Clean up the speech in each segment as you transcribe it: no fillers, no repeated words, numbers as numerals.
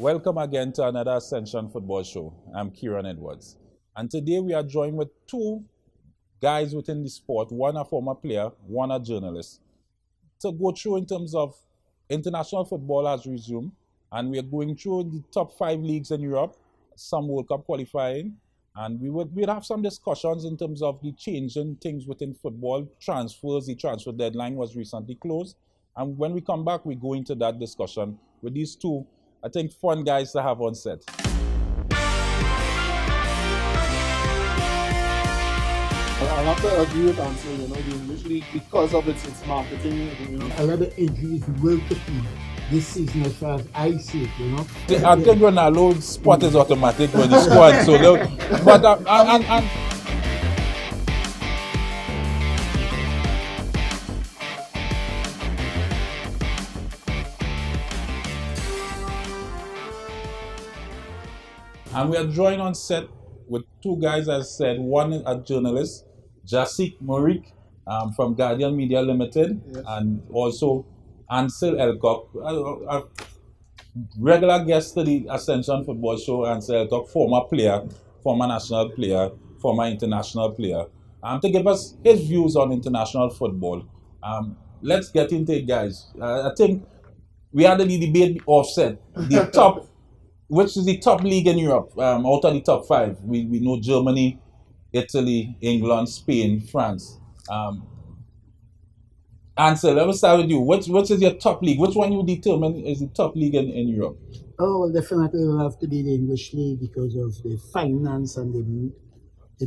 Welcome again to another Ascension Football Show. I'm Kieran Edwards. And today we are joined with two guys within the sport, one a former player, one a journalist, to go through in terms of international football has resumed, and we are going through the top 5 leagues in Europe, some World Cup qualifying, and we'd have some discussions in terms of the changing things within football, transfers. The transfer deadline was recently closed, and when we come back, we go into that discussion with these two, I think, fun guys to have on set. I have to agree with Ansel, the English League, because of its marketing, A lot of injuries will keep this season as far as I see it, I think Ronaldo's spot is automatic when he squad, so but and we are joined on set with two guys, as I said, one is a journalist, Jasik Morik from Guardian Media Limited, yes, and also Ansel Elcock, a regular guest to the Ascension Football Show. Ansel Elcock, former player, former national player, former international player, to give us his views on international football. Let's get into it, guys. I think we had the debate offset. The top, which is the top league in Europe, out of the top 5. We know Germany, Italy, England, Spain, France. Ansel, let me start with you. Which is your top league? Which one you determine is the top league in Europe? Oh, well, definitely will have to be the English League because of the finance and the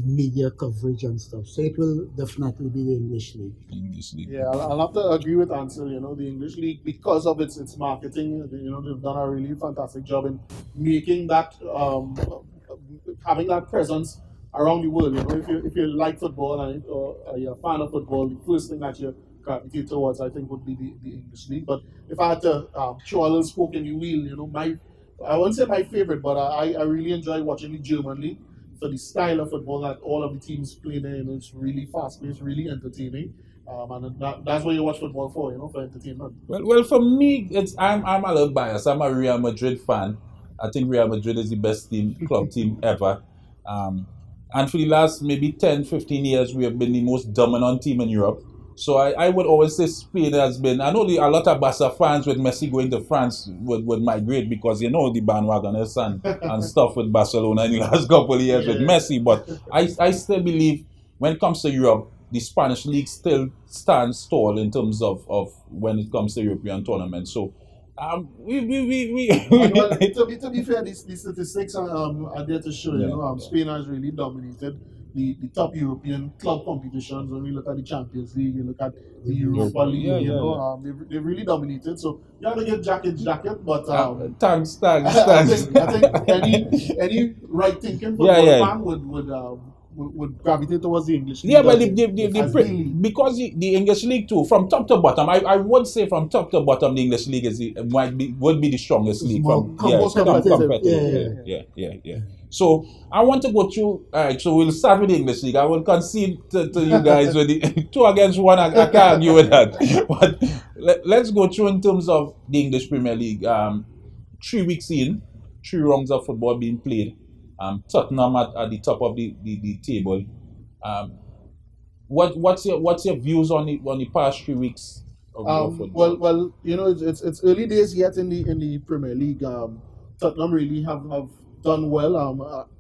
media coverage and stuff. So it will definitely be the English League. English League. Yeah, I'll have to agree with Ansel, the English League, because of its marketing, they've done a really fantastic job in making that, having that presence around the world. If you like football and or you're a fan of football, the first thing that you gravitate towards, I think, would be the English League. But if I had to throw a little spoke in the wheel, I won't say my favorite, but I really enjoy watching the German League. So the style of football that all of the teams play there, it's really fast-paced, really entertaining, and that's what you watch football for, for entertainment. Well, for me, I'm a little biased. I'm a Real Madrid fan. I think Real Madrid is the best club team ever. And for the last maybe 10, 15 years, we have been the most dominant team in Europe. So I would always say Spain has been, I know a lot of Barca fans with Messi going to France would migrate because the bandwagoners and stuff with Barcelona in the last couple of years with Messi. But I still believe when it comes to Europe, the Spanish league still stands tall in terms of when it comes to European tournaments. So well, to be fair, these statistics are there to show. Spain has really dominated the top European club competitions. When we look at the Champions League, you look at the Europa League, they've really dominated. So you have to get jacket, but thanks. I think any right thinking football fan would gravitate towards the English League. Yeah, but because the English League too, from top to bottom, I would say from top to bottom, the English League would be the strongest league. Yeah. So I want to go through. All right, so we'll start with the English League. I will concede to you guys with the 2 against 1. I can't argue with that. But let's go through in terms of the English Premier League. 3 weeks in, 3 rounds of football being played. Tottenham at the top of the table. What's your views on the past 3 weeks of football? Well, it's early days yet in the Premier League. Tottenham really have done well.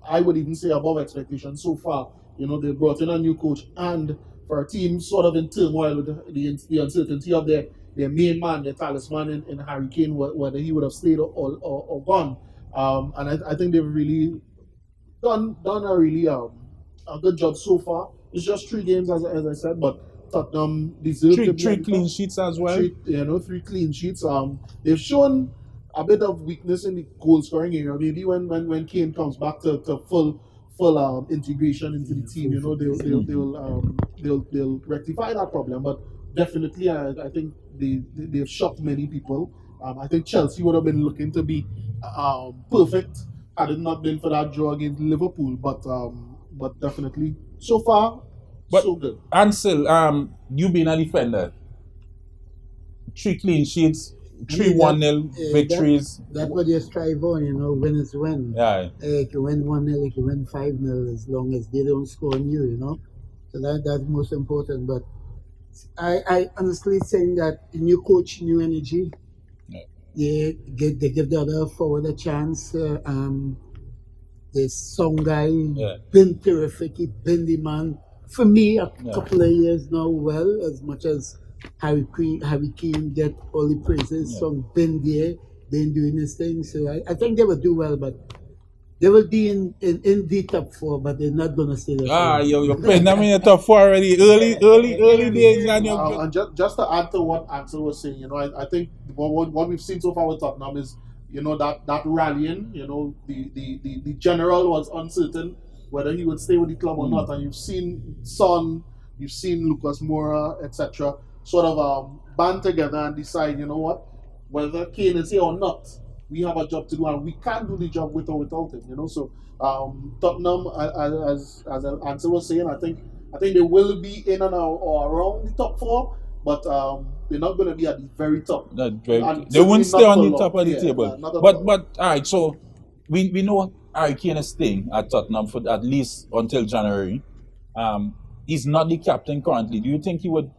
I would even say above expectations so far. They brought in a new coach, and for a team sort of in turmoil with the uncertainty of their main man, their talisman in Harry Kane, whether he would have stayed or gone. And I think they've really done a really a good job so far. It's just 3 games, as I said, but Tottenham deserve to be 3 clean sheets as well. 3 clean sheets. They've shown a bit of weakness in the goal scoring area. Maybe when Kane comes back to full integration into the team, they'll rectify that problem. But definitely, I think they've shocked many people. I think Chelsea would have been looking to be perfect had it not been for that draw against Liverpool. But definitely, so far, so good. Ansel, you being a defender, 3 clean sheets. 3-1-0 victories. That's what you strive on, you know, win is win. Yeah. You can win 1-0, you can win 5-0 as long as they don't score on you, you know. So that's most important. But I honestly think that the new coach, new energy. Yeah. They give the other forward a chance. This song guy, been terrific. He been the man for me a couple of years now. Well, as much as Harry Kane get all the praises, Song been there, been doing his thing. So I think they will do well, but they will be in the top 4, but they're not gonna stay there. You're putting them in the top 4 already. Early days, and just to add to what Ansel was saying, you know, I think what we've seen so far with Tottenham is, you know, that rallying. You know, the general was uncertain whether he would stay with the club or not, and you've seen Son, you've seen Lucas Moura, etc., sort of band together and decide, you know what, whether Kane is here or not, we have a job to do, and we can't do the job with or without him. You know, so Tottenham, as Ansel was saying, I think they will be in and or around the top 4. But they're not going to be at the very top. They won't stay on the top of the table. But all right, so we know Harry Kane is staying at Tottenham for at least until January. He's not the captain currently. Do you think he would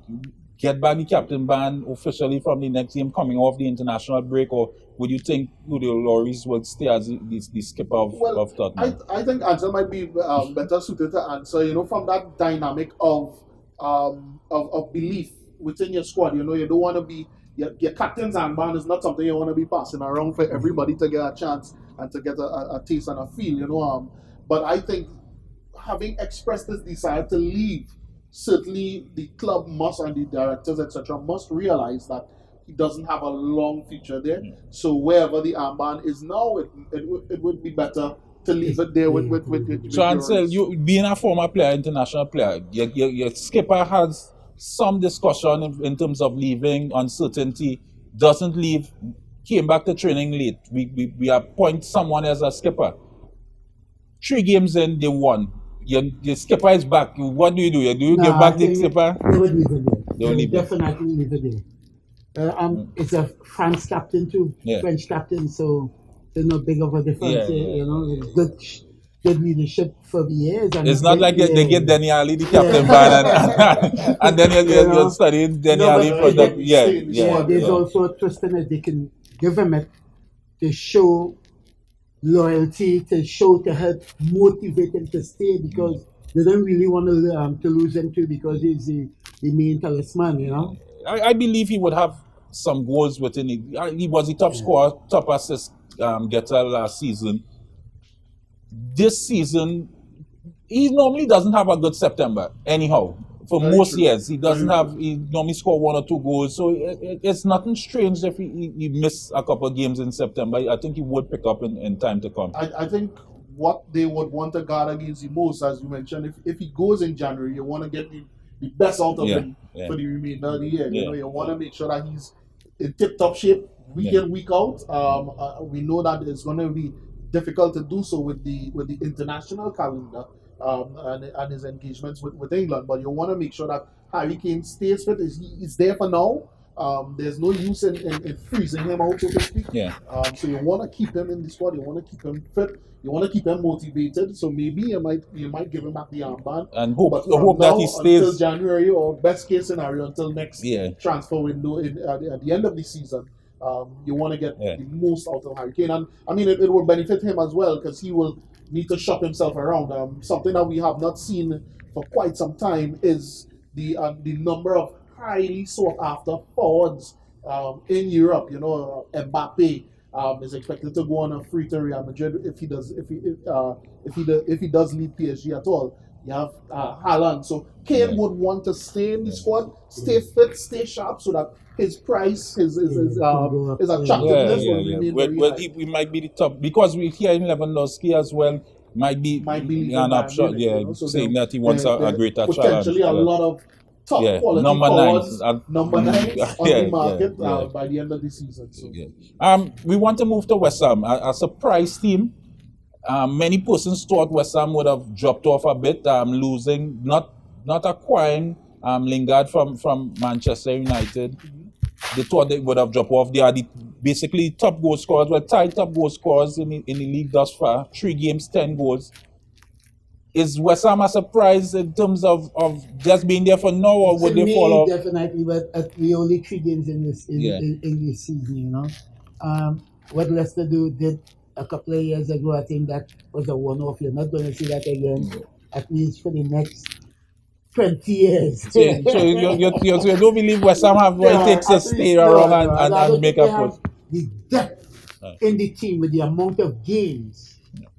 get back the captain ban officially from the next game coming off the international break, or would you think Udo Lloris will stay as the skipper of Tottenham? I think Ansel might be better suited to answer. You know, from that dynamic of belief within your squad. You know, you don't want to be your captain's armband is not something you want to be passing around for everybody to get a chance and to get a taste and a feel. You know, but I think having expressed this desire to leave, certainly the club must, and the directors, etc., must realize that he doesn't have a long future there. So wherever the armband is now, it would be better to leave it there with So Ansel, you being a former player, international player, your skipper has some discussion in terms of leaving, uncertainty, doesn't leave, came back to training late. We appoint someone as a skipper. 3 games in, they won. Your skipper is back. What do? Do you give back the skipper? They would leave it there. They would definitely leave it there. It's a France captain too, French captain, so there's no big of a difference. You know, it's good leadership for the years. And it's not like they get Denny Ali the captain ban and then you're studying Denny Ali for that. There's also a twist in it. They can give him it to show loyalty, to help motivate him to stay, because they don't really want to lose him too, because he's the main talisman, you know. I believe he would have some goals within it. He was the top scorer, top assist getter last season. This season, he normally doesn't have a good September, anyhow. For most years, he doesn't have. He normally score 1 or 2 goals, so it's nothing strange if he missed a couple of games in September. I think he would pick up in time to come. I think what they would want to guard against the most, as you mentioned, if he goes in January, you want to get the best out of him for the remainder of the year. You know, you want to make sure that he's in tip-top shape week in, week out. We know that it's going to be difficult to do so with the international calendar and his engagements with England, but you want to make sure that Harry Kane stays fit. He's there for now. There's no use in freezing him out, so to speak. So you want to keep him in the squad. You want to keep him fit. You want to keep him motivated. So maybe you might give him back the armband and hope that he stays until January, or best case scenario until next transfer window at the end of the season. You want to get the most out of Harry Kane, and I mean it will benefit him as well, because he will need to shop himself around. Something that we have not seen for quite some time is the number of highly sought after forwards in Europe. You know, Mbappe is expected to go on a free to Real Madrid if he does leave PSG at all. You have Haaland, so Kane would want to stay in the squad, stay fit, stay sharp, so that his price, his attractiveness will remain very high. We might be the top, because we hear in Lewandowski as well. Might be an upshot, saying that he wants a greater challenge. Potentially a lot of top quality forwards, number 9s on the market by the end of the season. So. We want to move to West Ham, a surprise team. Many persons thought West Ham would have dropped off a bit, losing, not acquiring Lingard from Manchester United. they thought they would have dropped off. They are the basically top goal scorers, well, tied top goal scorers in the league thus far. 3 games, 10 goals. Is West Ham a surprise in terms of just being there for now, or would they fall off? Definitely, but we only 3 games in this in this season, you know. What Leicester did a couple of years ago, I think that was a one-off. You're not going to see that again, at least for the next 20 years. So you don't believe West Ham have what it takes to stay around and make a push? The depth in the team with the amount of games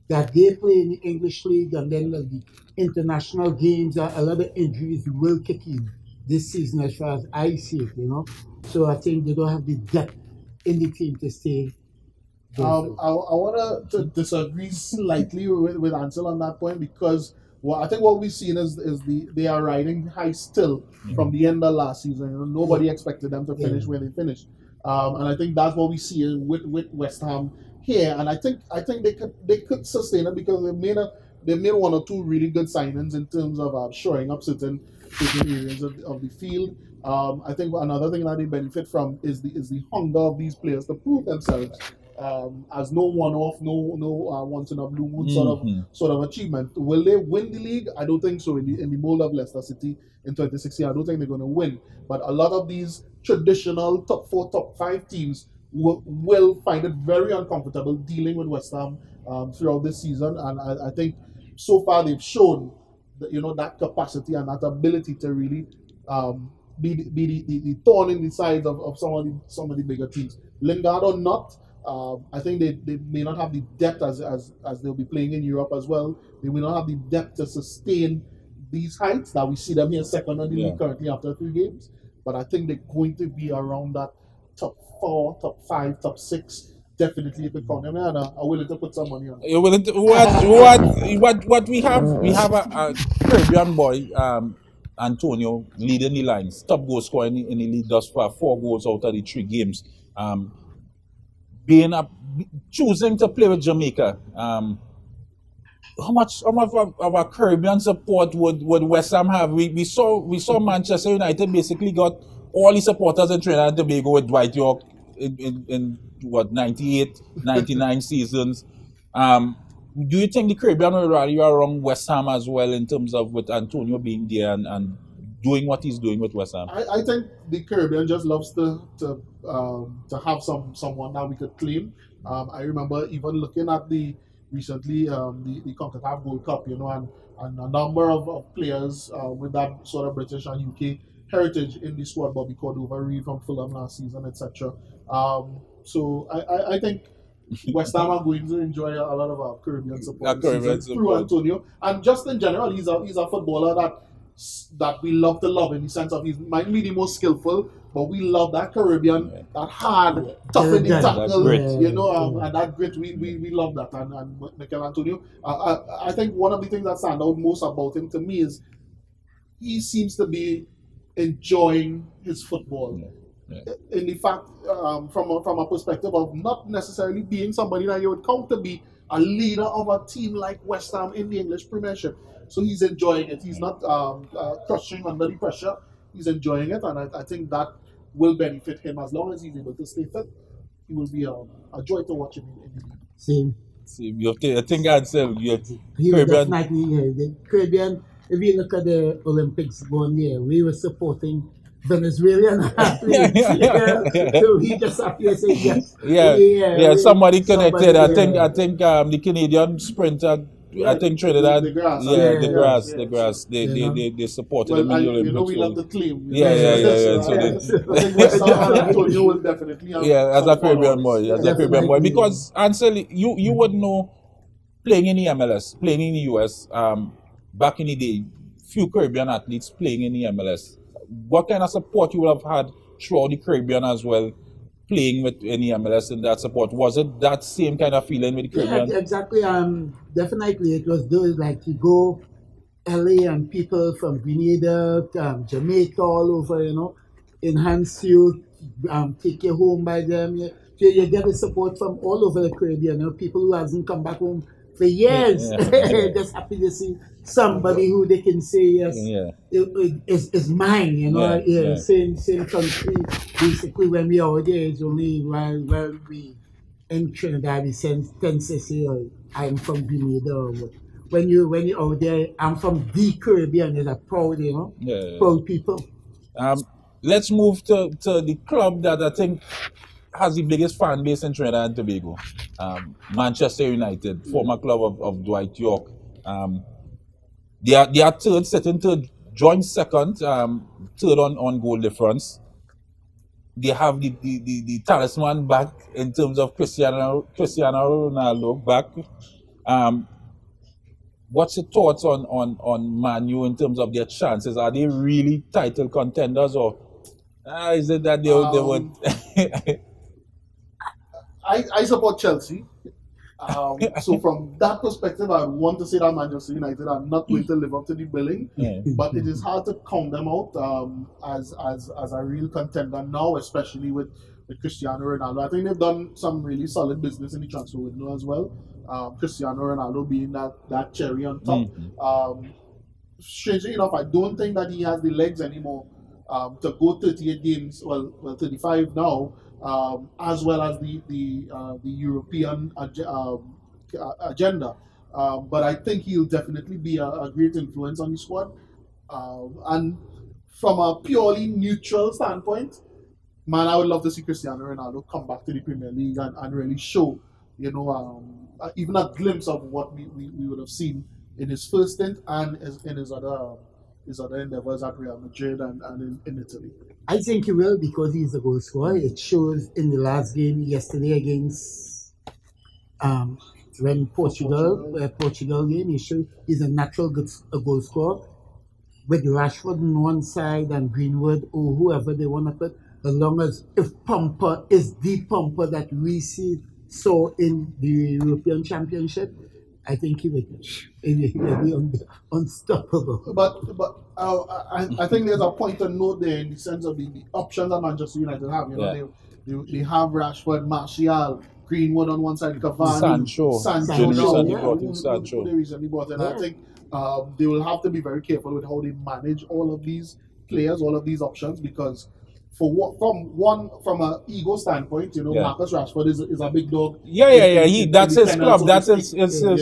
that they play in the English league, and then the international games, a lot of injuries will kick in this season as far as I see it, you know. So I think they don't have the depth in the team to stay. I want to disagree slightly with Ansel on that point, because I think what we've seen is they are riding high still from the end of last season. You know, nobody expected them to finish where they finished, and I think that's what we see with West Ham here. And I think they could sustain it, because they made 1 or 2 really good signings in terms of shoring up certain areas of the field. I think another thing that they benefit from is the hunger of these players to prove themselves as no one-off, no once in a blue moon sort of achievement. Will they win the league? I don't think so. In the mold of Leicester City in 2016, I don't think they're going to win. But a lot of these traditional top 4, top 5 teams will find it very uncomfortable dealing with West Ham throughout this season. And I think so far they've shown that, you know, that capacity and that ability to really be the thorn in the sides of some of the bigger teams. Lingard or not, I think they may not have the depth as they'll be playing in Europe as well. They may not have the depth to sustain these heights that we see them here second on the league currently after 3 games. But I think they're going to be around that top 4, top 5, top 6. Definitely, if they count them, and I'm willing to put some money on. You're willing to, what we have a Caribbean boy, Antonio, leading the lines, top goal scorer in the league thus far, 4 goals out of the 3 games. Choosing to play with Jamaica, how much of a Caribbean support would West Ham have? We saw Manchester United basically got all the supporters in Trinidad and Tobago with Dwight York in what, 98, 99 seasons. Do you think the Caribbean will rally around West Ham as well, in terms of with Antonio being there and doing what he's doing with West Ham? I think the Caribbean just loves to have someone that we could claim. I remember even looking at recently the CONCACAF Gold Cup, you know, and a number of players with that sort of British and UK heritage in the squad. Bobby Cordova, Reed from Fulham last season, etc. So I think West Ham are going to enjoy a lot of our Caribbean support through Antonio, and just in general, he's a footballer that we love to love, in the sense of he might be the most skillful, but we love that Caribbean, that hard, tough in the tackle, you know, and that grit. We love that, and Mikel Antonio. I think one of the things that stand out most about him to me is he seems to be enjoying his football. In the fact, from a perspective of not necessarily being somebody that you would count to be a leader of a team like West Ham in the English Premiership. So he's enjoying it. He's not crushing under the pressure. He's enjoying it, and I think that will benefit him as long as he's able to stay fit. He will be a joy to watch him in the league. Same. I think I'd say definitely the Caribbean. If you look at the Olympics going there, we were supporting Venezuelan athletes. So he just appears to say yes. Somebody connected. I think the Canadian sprinter. I think Trinidad. The grass. The grass. They supported them in the Olympics. You know, we love the claim. So I think West Ham Antonio will definitely have as a Caribbean boy. Because Ansel, you would know, playing in the MLS, playing in the US, back in the day, few Caribbean athletes playing in the MLS. What kind of support you would have had throughout the Caribbean as well, playing with any MLS in that support? Was it that same kind of feeling with the Caribbean? Yeah, exactly. Definitely, it was those, like, you go LA and people from Grenada, Jamaica, all over, you know, enhance you, take you home by them. You get the support from all over the Caribbean. You know, people who hasn't come back home for years. Yeah. Just happy to see somebody who they can say yes, Yeah. is mine. You know, Yeah. same country. Basically, when we are there, it's only while we in Trinidad we tend to say, oh, I'm from Grenada. Or what. When you out there, I'm from the Caribbean. It's a proud, Yeah. proud people. Let's move to the club that I think has the biggest fan base in Trinidad and Tobago. Manchester United, former club of Dwight York. They are third, sitting third, joint second, third on goal difference. They have the talisman back in terms of Cristiano Ronaldo back. What's your thoughts on Man U in terms of their chances? Are they really title contenders, or is it that they would? I support Chelsea. So from that perspective, I want to say that Manchester United are not going to live up to the billing, but it is hard to count them out as a real contender now, especially with Cristiano Ronaldo. I think they've done some really solid business in the transfer window as well. Cristiano Ronaldo being that cherry on top. Strangely enough, I don't think that he has the legs anymore to go 38 games, well 35 now. As well as the European agenda. But I think he'll definitely be a great influence on the squad. And from a purely neutral standpoint, man, I would love to see Cristiano Ronaldo come back to the Premier League and really show, even a glimpse of what we would have seen in his first stint and in his other endeavors at Real Madrid and in Italy. I think he will because he's a goal scorer. It shows in the last game yesterday against when Portugal game. He showed he's a natural goal scorer with Rashford on one side and Greenwood or whoever they want to put. As long as if Pumper is the Pumper that we saw in the European Championship, I think he will be unstoppable. But I think there's a point to note there in the sense of the options that Manchester United have. They have Rashford, Martial, Greenwood on one side, Cavani, Sancho. Who they recently brought in. I think they will have to be very careful with how they manage all of these players, all of these options, because from an ego standpoint, Marcus Rashford is a big dog. That's his club. That's his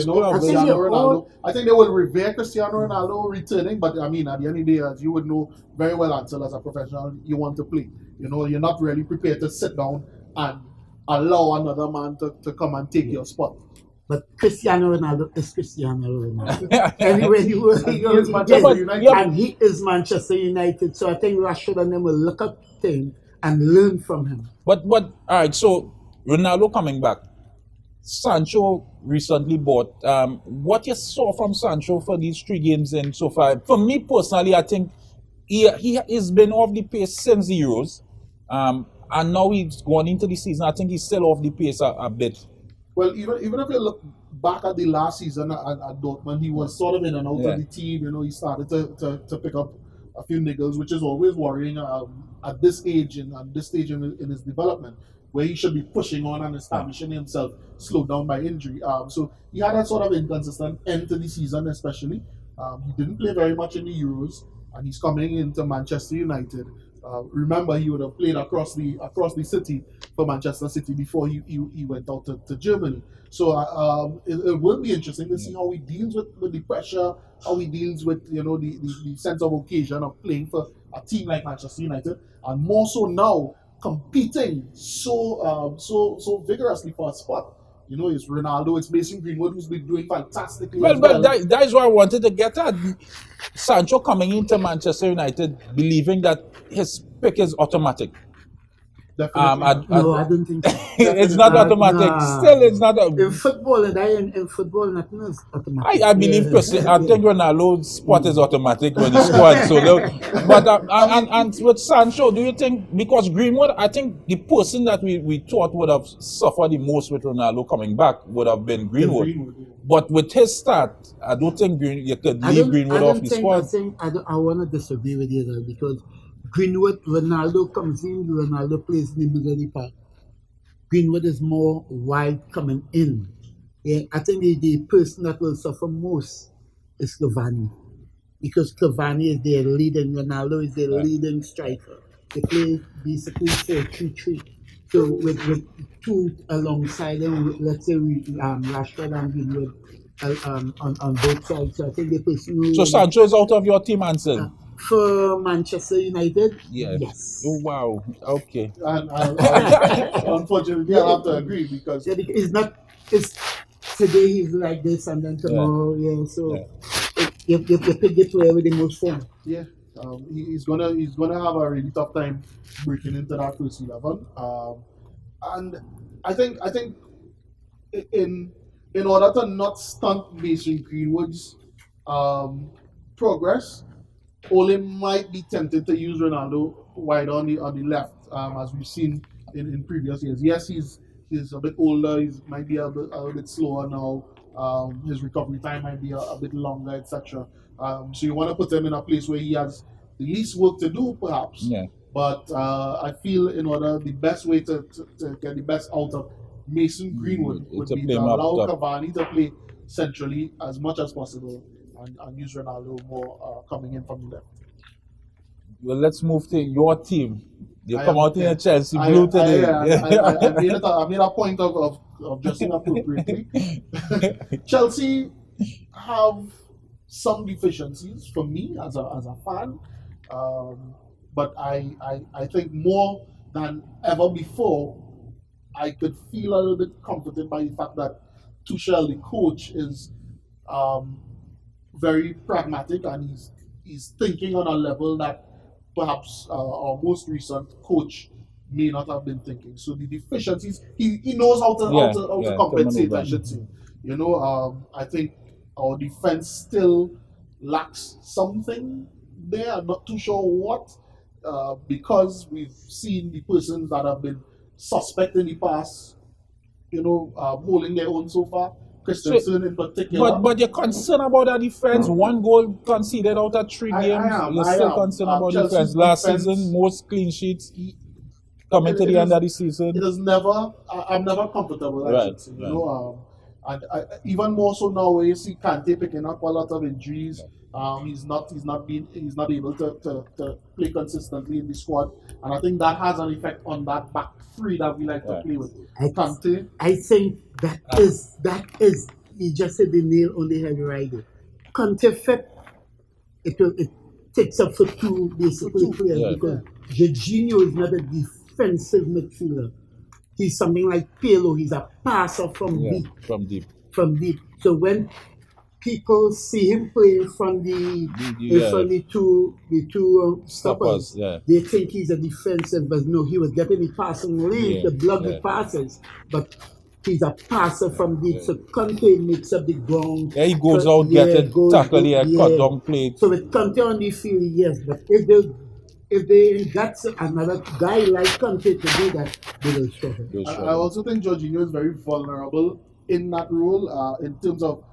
club. Cristiano Ronaldo. I think they will revere Cristiano Ronaldo returning, but I mean, at the end of the day, as you would know very well, Ansel, as a professional, you want to play. You're not really prepared to sit down and allow another man to come and take your spot. But Cristiano Ronaldo is Cristiano Ronaldo. Anywhere you will, and he is Manchester United. So I think Rashford and them will look up to him and learn from him. But all right, so Ronaldo coming back. Sancho recently bought. What you saw from Sancho for these 3 games in so far? For me personally, I think he has been off the pace since the Euros. And now he's going into the season. I think he's still off the pace a bit. Well, even if you look back at the last season at Dortmund, he was sort of in and out of the team. He started to pick up a few niggles, which is always worrying at this age and at this stage in his development, where he should be pushing on and establishing himself, slowed down by injury. So he had a sort of inconsistent end to the season, especially. He didn't play very much in the Euros, and he's coming into Manchester United. Remember, he would have played across the city for Manchester City before he went out to Germany. So it will be interesting to see how he deals with the pressure, how he deals with the sense of occasion of playing for a team like Manchester United, and more so now competing so vigorously for a spot. It's Ronaldo, it's Mason Greenwood, who's been doing fantastically. But that is what I wanted to get at. Sancho coming into Manchester United, believing that his pick is automatic. Definitely. No, I don't think so. It's not automatic. Nah. Still, it's not. In football, nothing is automatic. I believe, I think Ronaldo's spot is automatic when he scored. But and with Sancho, do you think, because Greenwood, I think the person that we thought would have suffered the most with Ronaldo coming back would have been Greenwood. But with his start, I don't think you could leave Greenwood off the squad. I want to disagree with you there, because Greenwood, Ronaldo comes in, Ronaldo plays in the middle of the park. Greenwood is more wide coming in. Yeah, I think the person that will suffer most is Cavani. Because Cavani is their leading, Ronaldo is their leading striker. They play basically 4-3-3. So with two alongside them, let's say Rashford and Greenwood on both sides. So I think the person So who Sancho is out of your team, Ansel? for Manchester United, Yes. yes. Oh, wow. Okay. And unfortunately, I have to agree because Yeah, because it's not. It's today he's like this and then tomorrow, yeah. So you pick the player with the most form. yeah, he's gonna have a really tough time breaking into that first 11. And I think in in order to not stunt Mason Greenwood's progress, Ole might be tempted to use Ronaldo wide on the left, as we've seen in previous years. Yes, he's a bit older. He might be a bit slower now. His recovery time might be a bit longer, etc. So you want to put him in a place where he has the least work to do, perhaps. Yeah. But I feel the best way to get the best out of Mason Greenwood would be to allow Cavani to play centrally as much as possible and use Ronaldo more coming in from the left. Well, let's move to your team. You come out in a Chelsea blue today. I made a point of dressing appropriately. Chelsea have some deficiencies for me as a fan, but I think more than ever before, I could feel a little bit comforted by the fact that Tuchel, the coach, is very pragmatic and he's thinking on a level that perhaps our most recent coach may not have been thinking. So the deficiencies, he knows how to compensate, I should say. You know, I think our defense still lacks something there. I'm not too sure what, because we've seen the persons that have been suspect in the past, holding their own so far. Christensen in particular. But you're concerned about the defense. One goal conceded out of 3 games. You're still concerned about defense. Last season, most clean sheets coming to the end of the season. It is never. I'm never comfortable. I should say, and even more so now, where you see Kante picking up a lot of injuries. He's not able to play consistently in the squad, and I think that has an effect on that back three that we like to play with. Kante. I think that is you just said the nail on the head right there. Kante fit it takes up for two basically players because Jorginho is not a defensive midfielder. He's something like Pirlo. He's a passer from deep. So when people see him playing from the two stoppers. They think he's a defensive, but no, he was getting the passing lane to block the passes. But he's a passer from deep, so Kante makes up the ground. Yeah, he goes out, tackle here, cut down play. So with Kante on the field, yes, but if they got another guy like Kante to do that, they will struggle. I also think Jorginho is very vulnerable in that role, in terms of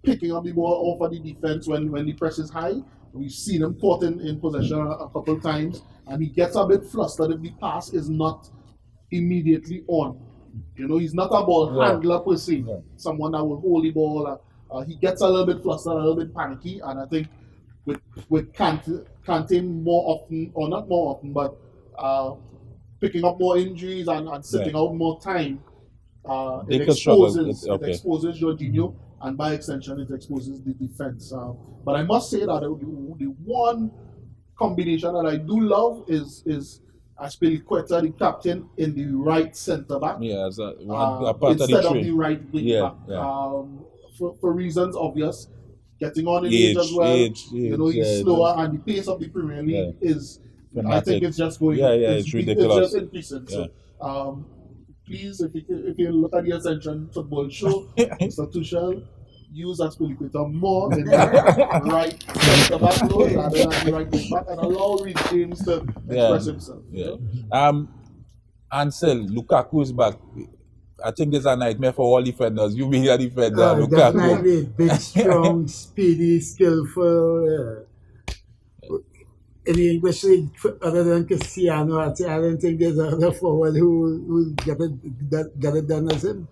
picking up the ball off of the defense when the press is high. We've seen him caught in possession a couple of times, and he gets a bit flustered if the pass is not immediately on. He's not a ball handler per se, someone that will hold the ball. He gets a little bit flustered, a little bit panicky, and I think with Kante more often, or not more often, but picking up more injuries and sitting out more time, it exposes Jorginho. And by extension, it exposes the defense. But I must say that the one combination that I do love is Aspilicueta, the captain, in the right centre back. Yeah, instead of the right wing back. For reasons obvious, getting on in age as well. He's slower, and the pace of the Premier League is. I think it's just going. It's ridiculous. It's just increasing. So, please, if you look at the Ascension Football Show, Mr. Tuchel, use Aspilicueta more in the right centre back role rather than the right wing back, and allow Reece James to express himself. Ansel, Lukaku is back. I think there's a nightmare for all defenders. You being a defender, Lukaku. Definitely big, strong, speedy, skillful. In the English league, other than Cristiano, I don't think there's another forward who get it done as him.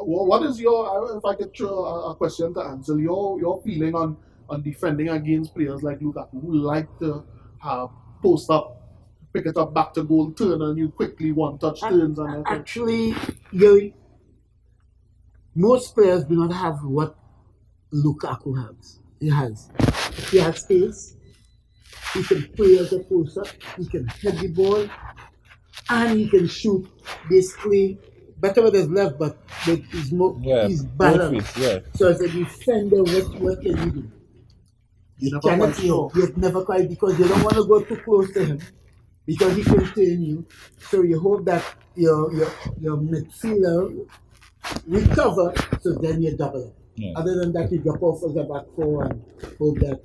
what is your, if I could throw a question to answer, your feeling on defending against players like Lukaku who like to post up, pick it up back to goal, turn, and you quickly one touch turns. And actually, most players do not have what Lukaku has. He has space. He can play as a poster. He can hit the ball, and he can shoot. Basically, better with his left, but he's balanced. Yeah. So as a defender, what can you do? You cannot sure. Yet never quite, because you don't want to go too close to him because he can turn you. So you hope that your midfielder recover, so then you double it. Yeah. Other than that, you drop off as a back four and hope that.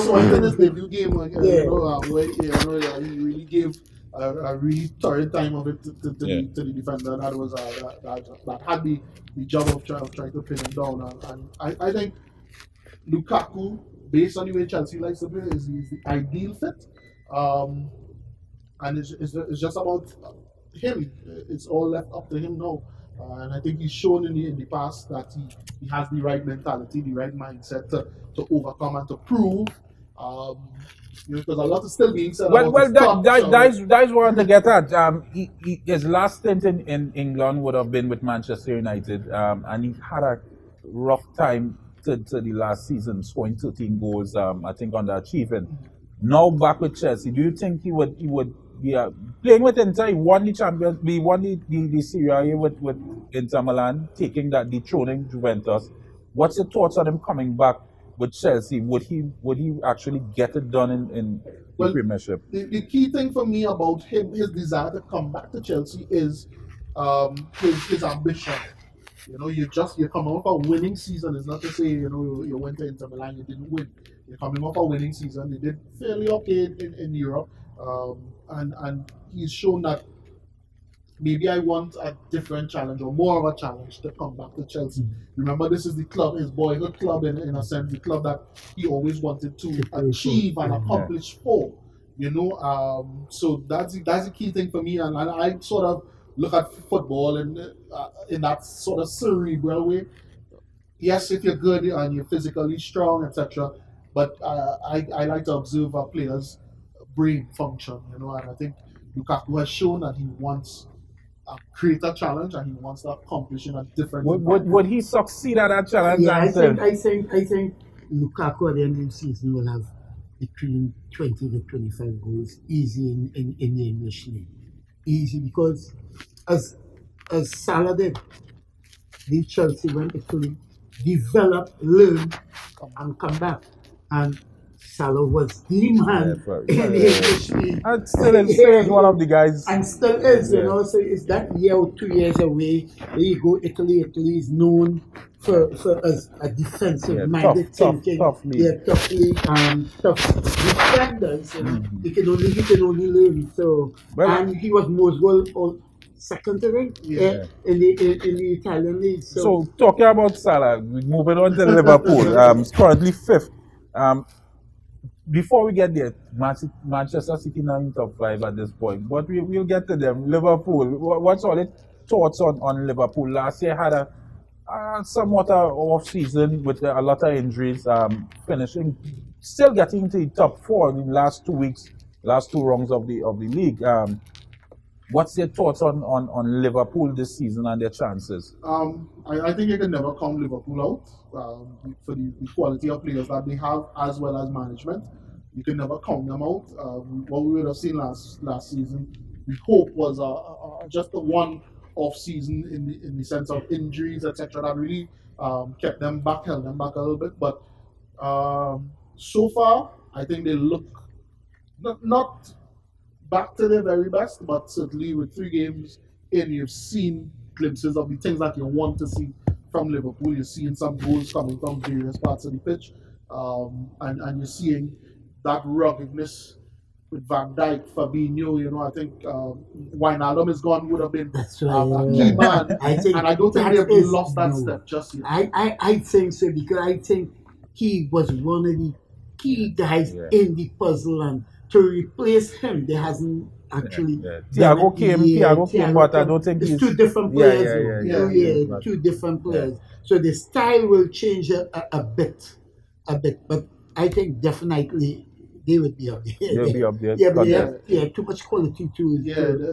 One thing is the new game, where he really gave a really torrid time of it to the defender. That was that had the job of trying to pin him down. And I think Lukaku, based on the way Chelsea likes to play, is the ideal fit. And it's just about him. It's all left up to him now. And I think he's shown in the past that he has the right mentality, the right mindset to overcome and to prove. Because a lot is still being said. That's what I want to get at. His last stint in England would have been with Manchester United, and he had a rough time to the last season, scoring 13 goals. I think underachieving. Now back with Chelsea, do you think he would be playing with Inter? He won the Champions, he won the Serie A with Inter Milan, taking that, dethroning Juventus. What's your thoughts on him coming back with Chelsea? Would he actually get it done in the Premiership? The key thing for me about him, his desire to come back to Chelsea, is his ambition. You come off a winning season. It's not to say you went to Inter Milan, you didn't win. You're coming off a winning season. They did fairly okay in Europe, and he's shown that maybe I want a different challenge or more of a challenge to come back to Chelsea. Remember, this is the club, his boyhood club in a sense, the club that he always wanted to achieve and accomplish for. So that's the key thing for me, and I sort of look at football in that sort of cerebral way. Yes, if you're good and you're physically strong, etc. But I like to observe a player's brain function, and I think Lukaku has shown that he wants a greater challenge and he wants to accomplish in a different. Would he succeed at that challenge? Yeah, I think Lukaku at the end of the season will have between 20 to 25 goals easy in the English league. Easy, because as Salah did, the Chelsea went actually develop, learn, and come back. And Salah was the man in the English league. And still is one of the guys. And still is, so it's that year or 2 years away. There you go, Italy. Italy is known for as a defensive-minded thinking. Tough league. Tough league, tough defenders. He can only learn. So, and he was most goal second to rank in the Italian league. So talking about Salah, moving on to Liverpool. Currently fifth. Before we get there, Manchester City now in top 5 at this point, but we'll get to them. Liverpool, what's all the thoughts on Liverpool? Last year had a somewhat off season with a lot of injuries, finishing, still getting into the top 4 in the last 2 weeks, last 2 rounds of the league. What's your thoughts on Liverpool this season and their chances? I think you can never count Liverpool out for the quality of players that they have, as well as management. You can never count them out. What we would have seen last season, we hope, was just a one-off season in the sense of injuries, etc. That really kept them back, held them back a little bit. But so far, I think they look not back to their very best, but certainly with 3 games in, you've seen glimpses of the things that you want to see from Liverpool. You're seeing some goals coming from various parts of the pitch, and you're seeing that ruggedness with Van Dijk, Fabinho. I think Wijnaldum is gone, would have been a key man, and I don't think they've lost that step just yet. I think so, because I think he was one of the key guys in the puzzle, and to replace him, there hasn't actually. Thiago came, but I don't think it's he's... two different players. Two different players. So the style will change a bit. But I think definitely they would be up there. They'll be up there. Yeah, but too much quality too.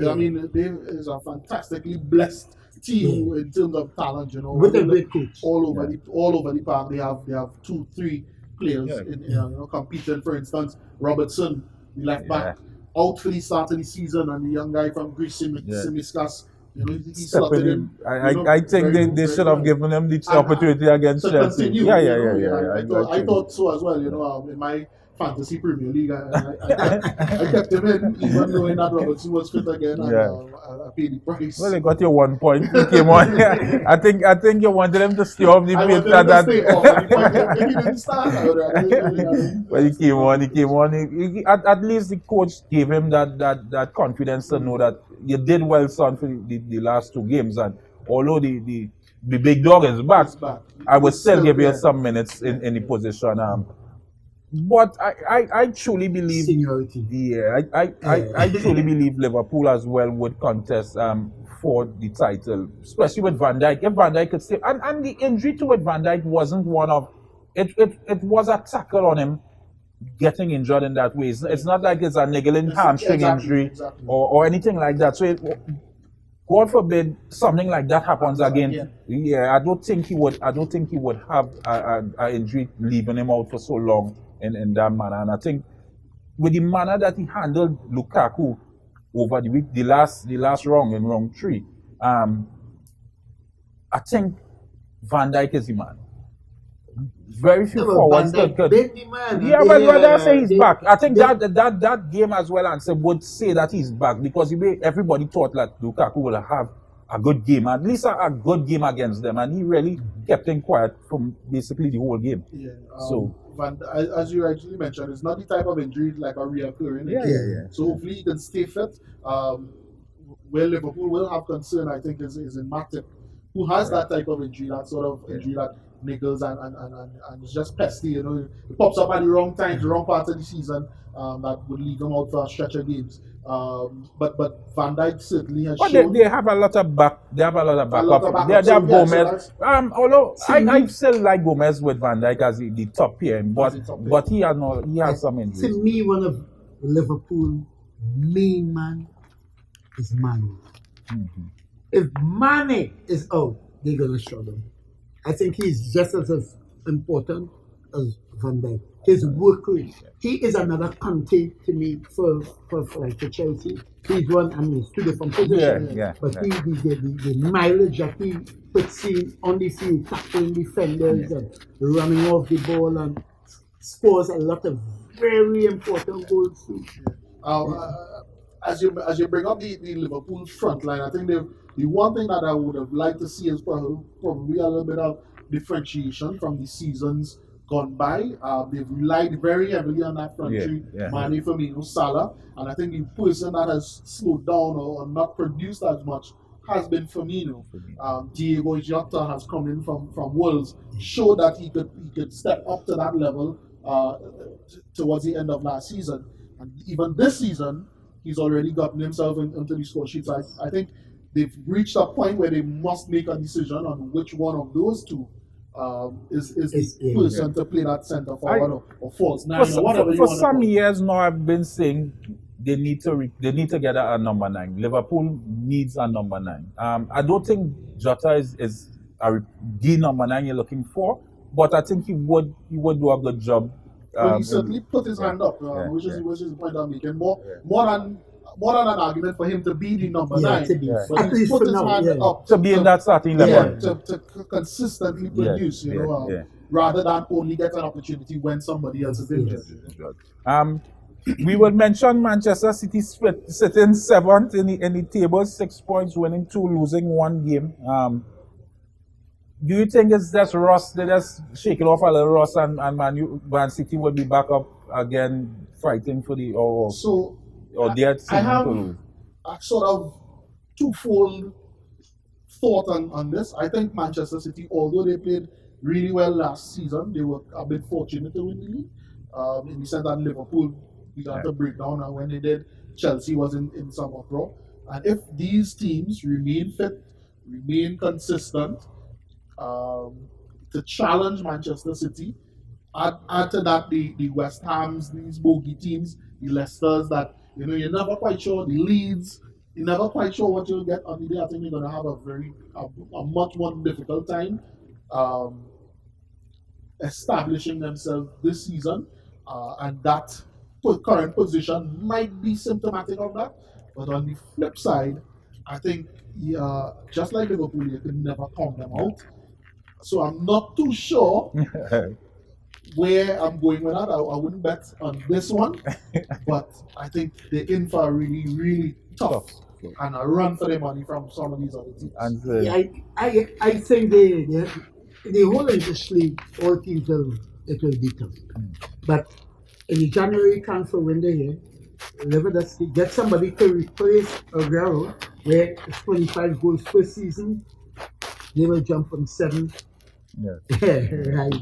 I mean, they is a fantastically blessed team in terms of talent. You know, with a great coach. All over the park, they have 2-3 players competing. For instance, Robertson, the left back, out for the start of the season, and the young guy from Greece, Simiskas. You know, he slotted in. I think they should have given him the opportunity against Chelsea. I thought so as well. You know, in my fantasy Premier League, I kept him in, even knowing that Robertson was fit again, and I paid the price. Well, they got you 1 point. He came on. I think you wanted him to stay off the pitch at that. He didn't start. But he came on. At least the coach gave him that confidence to know that you did well, son, for the last 2 games, and although the big dog is back, I will still give you some minutes in the position. But I truly believe seniority. I truly believe Liverpool as well would contest for the title, especially with Van Dijk. If Van Dijk could stay, and the injury to Van Dijk wasn't one of it was a tackle on him getting injured in that way. It's not like it's a niggling hamstring injury or anything like that. So God forbid something like that happens again. I don't think he would have an injury leaving him out for so long in that manner. And I think with the manner that he handled Lukaku over the week, the last round in round 3, I think Van Dijk is the man. Very few forwards could. But I say he's back. I think that game as well, and would say that he's back because everybody thought that Lukaku would have a good game, at least a good game against them, and he really kept him quiet from basically the whole game. As you actually mentioned, it's not the type of injury like a reoccurring. So hopefully he can stay fit. Where Liverpool will have concern, I think, is in Matip, who has that type of injury, that sort of injury that niggles and it's just pesky, you know. It pops up at the wrong time, the wrong part of the season, that would leave them out for a stretch of games. But Van Dijk certainly has shown. They have a lot of backup. They have Gomez. Although I still like Gomez with Van Dijk as the top here, but he has some injuries. To me, one of Liverpool's main man is Mane. If Mane is out, they're gonna struggle. I think he's just as important as Van Dijk. His work rate. He is another Conte to me for Chelsea. He's one, I mean, it's 2 different positions. But the mileage that he puts in on the field, tackling defenders and running off the ball, and scores a lot of very important goals too. As you bring up the Liverpool front line, I think the one thing that I would have liked to see is probably a little bit of differentiation from the seasons gone by. They've relied very heavily on that front three, Mane, Firmino, Salah, and I think the person that has slowed down or not produced as much has been Firmino. Diego Jota has come in from Wolves, showed that he could step up to that level towards the end of last season, and even this season he's already gotten himself into the score sheets. I think they've reached a point where they must make a decision on which one of those two is the person to play that centre forward or false nine or whatever. For some years now, I've been saying they need to get a number 9. Liverpool needs a number 9. I don't think Jota is the number 9 you're looking for, but I think he would do a good job. Well, he certainly put his hand up, which is the point I'm making. More than an argument for him to be the number 9, but he put his hand up to be in that starting level, to consistently produce, rather than only get an opportunity when somebody else is injured. We will mention Manchester City sitting 7th in the table, 6 points, winning 2, losing 1 game. Do you think it's just rust? They just shake it off a little rust, and Man City will be back up again, fighting for the I have a sort of twofold thought on this. I think Manchester City, although they played really well last season, they were a bit fortunate to win the league. In the sense that Liverpool began to break down, and when they did, Chelsea was in some uproar. And if these teams remain fit, remain consistent, to challenge Manchester City, add to that the West Hams, these bogey teams, the Leicesters that you're never quite sure, the Leeds, you're never quite sure what you'll get on the day. I think you're going to have a much more difficult time establishing themselves this season, and that current position might be symptomatic of that. But on the flip side, I think just like Liverpool, you can never count them out. So I'm not too sure where I'm going with that. I wouldn't bet on this one, but I think they're in for a really, really tough and a run for their money from some of these other teams. And I think the whole English league, all teams will be tough. But in the January transfer window here, Liverpool get somebody to replace Aguero, where it's 25 goals per season. They will jump from 7. right.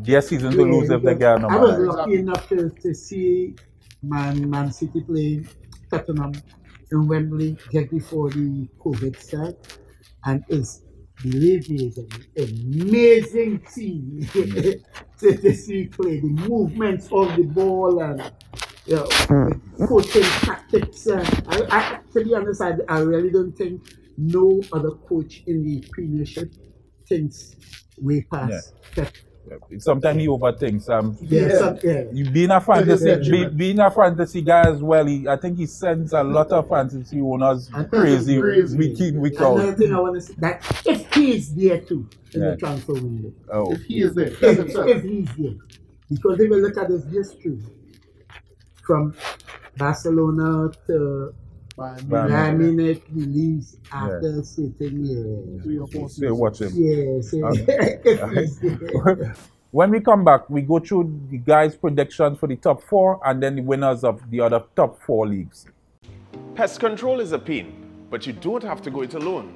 Their season to lose if they get no. I was lucky enough to see Man City play Tottenham in Wembley just before the COVID start, and believe me, it's an amazing team to see play. The movements of the ball and coaching tactics. To be honest, I really don't think no other coach in the Premiership thinks way past Pep. Sometimes he overthinks. You being a fantasy guy as well. I think he sends a lot of fantasy owners crazy week in, week out. Another thing I want to say, that if he is there too in the transfer window, if he is there, if he's there, because if you look at his history from Barcelona to Bayern Munich, he leaves after certain years. 3 or 4 seasons. Say watch him. Yes. When we come back, we go through the guys' predictions for the top 4 and then the winners of the other top 4 leagues. Pest control is a pain, but you don't have to go it alone.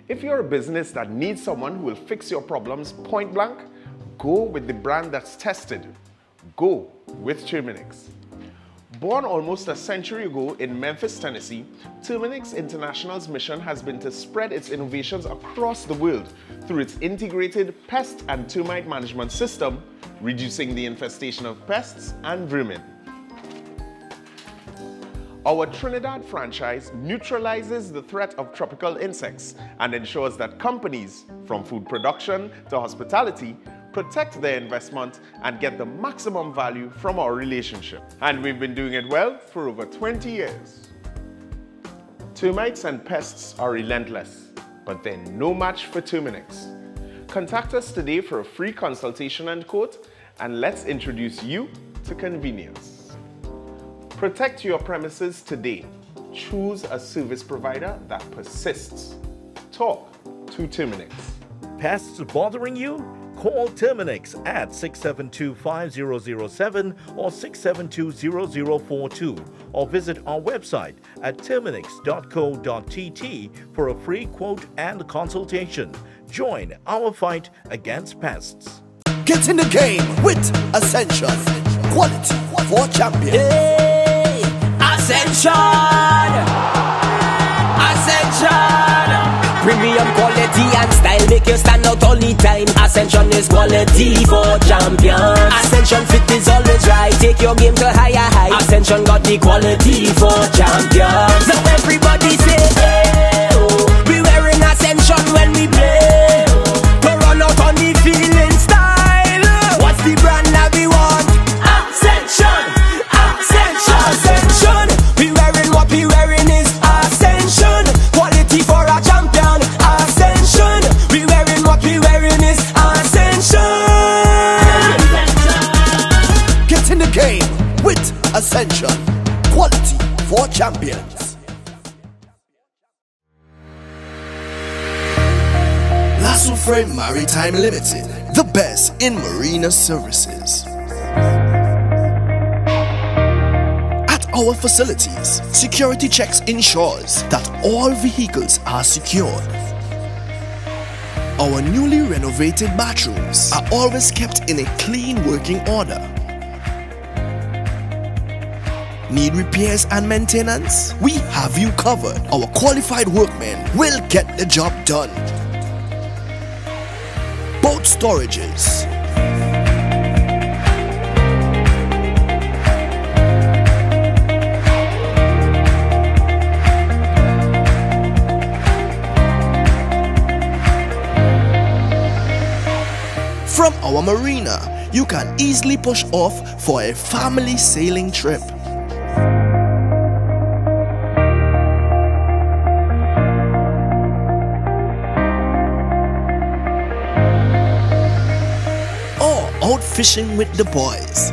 If you're a business that needs someone who will fix your problems point blank, go with the brand that's tested. Go with Terminix. Born almost a century ago in Memphis, Tennessee, Terminix International's mission has been to spread its innovations across the world through its integrated pest and termite management system, reducing the infestation of pests and vermin. Our Trinidad franchise neutralizes the threat of tropical insects and ensures that companies, from food production to hospitality, protect their investment and get the maximum value from our relationship. And we've been doing it well for over 20 years. Termites and pests are relentless, but they're no match for Terminix. Contact us today for a free consultation and quote, and let's introduce you to convenience. Protect your premises today. Choose a service provider that persists. Talk to Terminix. Pests bothering you? Call Terminix at 672-5007 or 672-0042 or visit our website at terminix.co.tt for a free quote and consultation. Join our fight against pests. Get in the game with Ascension. Quality for champions. Hey, Ascension! Ascension! Premium quality and style make you stand out all the time. Ascension is quality for champions. Ascension fit is always right. Take your game to higher heights. Ascension got the quality for champions. So everybody say, hey, oh, we wearing Ascension when we play. We run out on the field in style. What's the brand that we want? Ascension, Ascension, Ascension. We wearing what we wearing is Ascension. Quality for a champion. Ascension. We wearing what we wearing is Ascension. Get in the game with Ascension. Quality for champions. Lasso Frame Maritime Limited, the best in marina services. At our facilities, security checks ensures that all vehicles are secured. Our newly renovated bathrooms are always kept in a clean working order. Need repairs and maintenance? We have you covered. Our qualified workmen will get the job done. Boat storages, from our marina, you can easily push off for a family sailing trip. Or out fishing with the boys.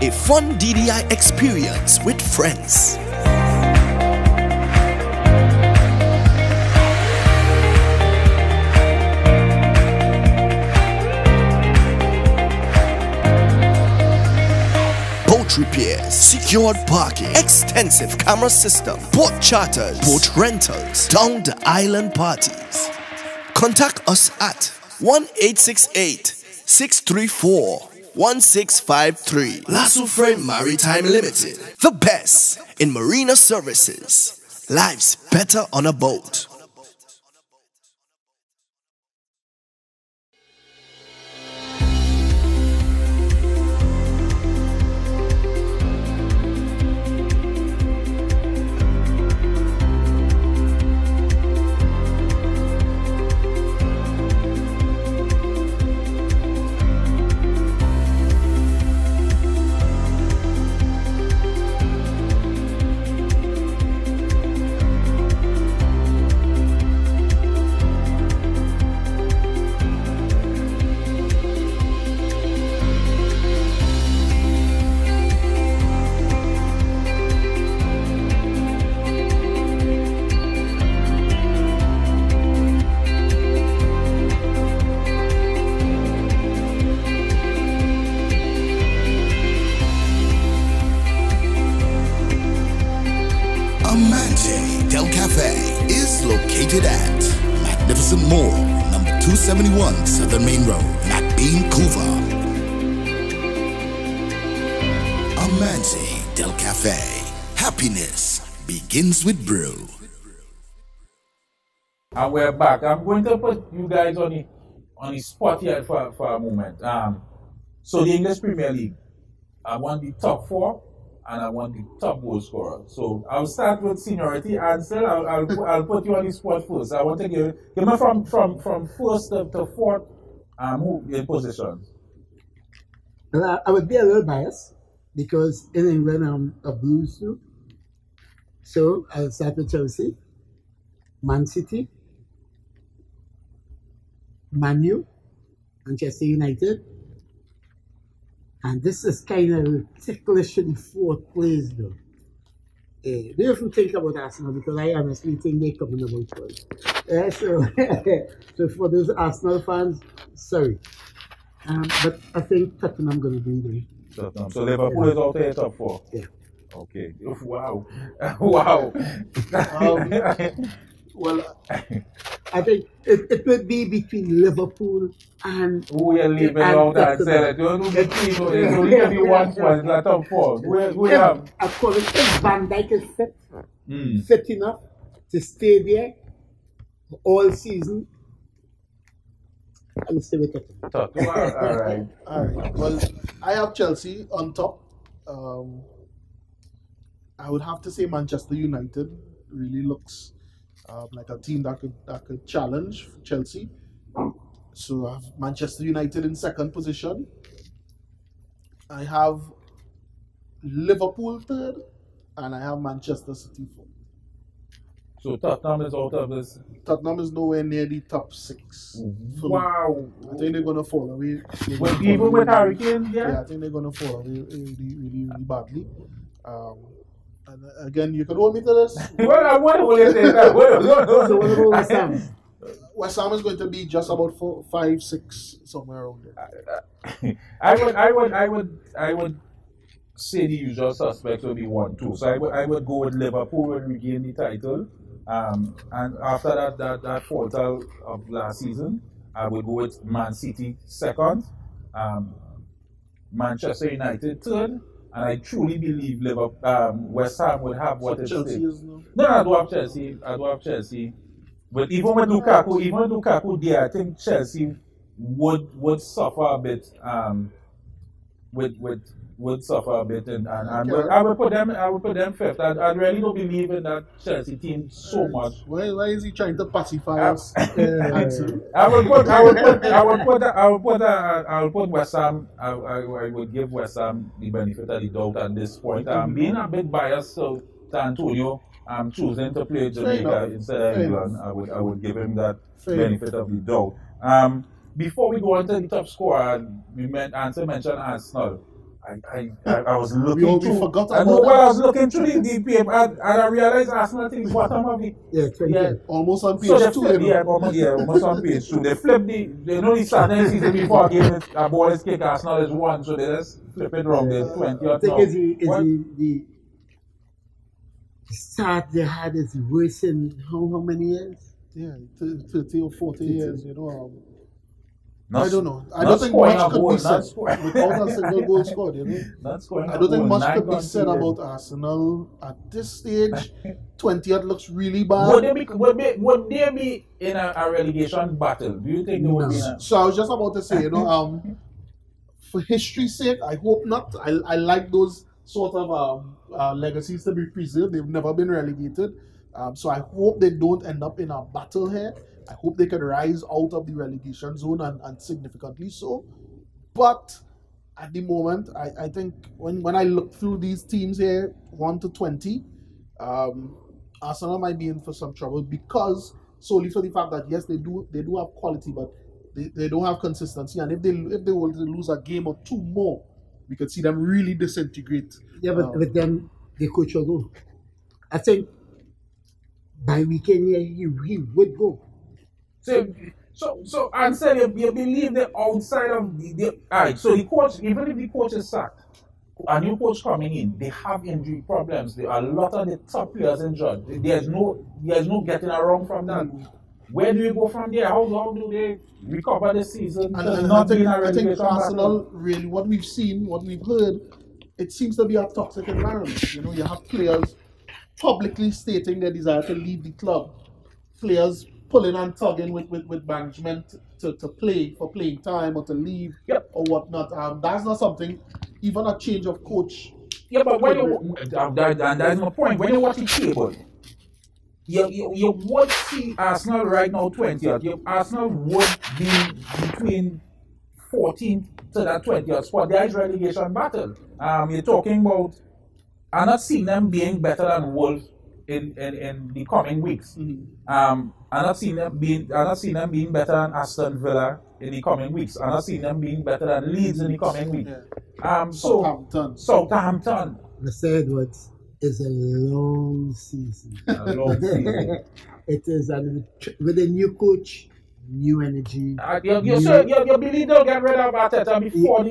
A fun DDI experience with friends. Boat repairs, secured parking, extensive camera system, boat charters, boat rentals, down the island parties. Contact us at 1-868-634-1653. Lasso Frame Maritime Limited, the best in marina services. Life's better on a boat. Is located at Magnificent Mall, number 271 Southern Main Road, McBean, Couva. Amante Del Cafe. Happiness begins with brew. And we're back. I'm going to put you guys on the spot here for a moment. So the English Premier League, I want the top 4. And I want the top goal scorer. So I'll start with seniority. Ansel, I'll put you on the spot first. I want to give me from first to fourth who in positions. Well, I would be a little biased because in England I'm a Blues too. So I'll start with Chelsea, Man City, Man U, Manchester United. And this is kind of ticklish in fourth place, though. Do you even think about Arsenal? Because I honestly think they're coming about first. So for those Arsenal fans, sorry. But I think Tottenham going to be there. Tottenham. So Liverpool is out there top 4? Yeah. Okay. Wow. Wow. Well, I think it would be between Liverpool and... Who are leaving out and say that? You only give you one spot in the top 4. Who have? According to Van Dijk is fit enough to stay there all season. I'll stay with it. All right. All right. Well, I have Chelsea on top. I would have to say Manchester United really looks like a team that could challenge Chelsea. So I have Manchester United in second position. I have Liverpool third, and I have Manchester City fourth. So Tottenham is out of this. Tottenham is nowhere near the top 6. Wow. I think they're gonna fall away. Even with Harry Kane, yeah, I think they're gonna fall away really badly. And again, you can hold me to this. Well, I want to hold you to that. So what about West Ham? West Ham is going to be just about 4, 5, 6, somewhere around there. I would say the usual suspects would be 1-2. So I would go with Liverpool will regain the title. And after that quarter of last season, I would go with Man City second, Manchester United third, and I truly believe West Ham would have what it takes. No, I do have Chelsea. But even with Lukaku there, I think Chelsea would suffer a bit. Would suffer a bit, and I would put them fifth. I really don't believe in that Chelsea team so much. Why is he trying to pacify us? I would put West Ham. I would give West Ham the benefit of the doubt at this point. I'm being a bit biased to Antonio. I'm choosing to play Jamaica instead of England. I would give him that benefit of the doubt. Before we go on to the top scorer, Ansel mentioned Arsenal. I was looking through. I was looking through the paper and I realized Arsenal thing bottom of the almost on page so 2. Almost on page 2. They flip the starting season before a game a ball is kicked, Arsenal is 1, so they just flip it wrong. They're 20 I think the start they had is worse in how many years? Yeah, 30 or 40 years, you know. I don't know. I don't think much could be said without a single goal scored, you know. I don't think much could be said about Arsenal at this stage. 20th looks really bad. Would they be in a relegation battle? Do you think they would be? So I was just about to say, you know, for history's sake, I hope not. I like those sort of legacies to be preserved. They've never been relegated. So I hope they don't end up in a battle here. I hope they can rise out of the relegation zone and significantly so. But at the moment, I think when I look through these teams here, 1 to 20, Arsenal might be in for some trouble because solely for the fact that yes, they do have quality, but they don't have consistency. And if they were to lose a game or two more, we could see them really disintegrate. Yeah, but with them, the coach will go. I think by weekend here, he would go. So Ansel, you believe that outside of alright, so the coach, even if the coach is sacked, a new coach coming in, they have injury problems. There are a lot of the top players injured. There's no getting around from that. Where do you go from there? How do they recover the season? And I think Arsenal, really, what we've seen, what we've heard, it seems to be a toxic environment. You know, you have players publicly stating their desire to leave the club. Players pulling and tugging with management to play for playing time or to leave or whatnot. That's not something, even a change of coach. Yeah, but when and that's my point. When you watch the table, you would see Arsenal right now 20th. Arsenal would be between 14th to that 20th spot. There is relegation battle. You're talking about. I'm not seeing them being better than Wolves in the coming weeks. I'm not seeing them being better than Aston Villa in the coming weeks. I'm not seeing them being better than Leeds in the coming week. Southampton. Mr. Edwards, is a long season. It is, and with a new coach, new energy. You believe they'll get rid of Arteta before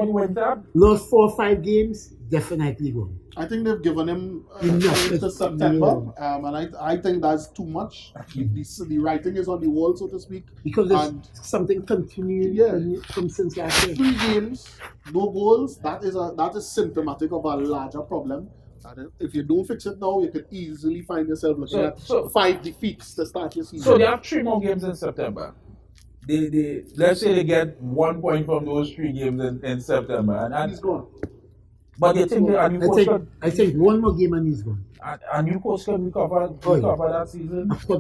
the winter? Lost 4 or 5 games, definitely go. I think they've given him to September, and I think that's too much. The writing is on the wall, so to speak. Because there's something continued from since last year. 3 games, no goals. That is symptomatic of a larger problem. And if you don't fix it now, you could easily find yourself looking at 5 defeats to start your season. So they have 3 more games in September. They let's say they get 1 point from those 3 games in September, and he's gone. But they think I think 1 more game and he's gone. A new coach can recover that season. Well,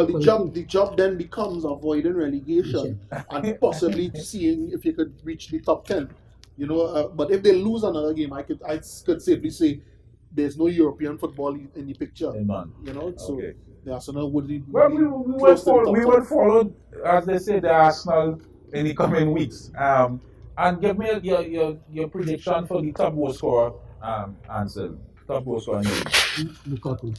the job then becomes avoiding relegation and possibly seeing if you could reach the top 10. You know, but if they lose another game, I could safely say there's no European football in the picture. None. You know, so the Arsenal would be. Well, we will follow, as they say, the Arsenal in the coming weeks. And give me your prediction for the top goal scorer, Ansel. Top goal scorer. Lukaku.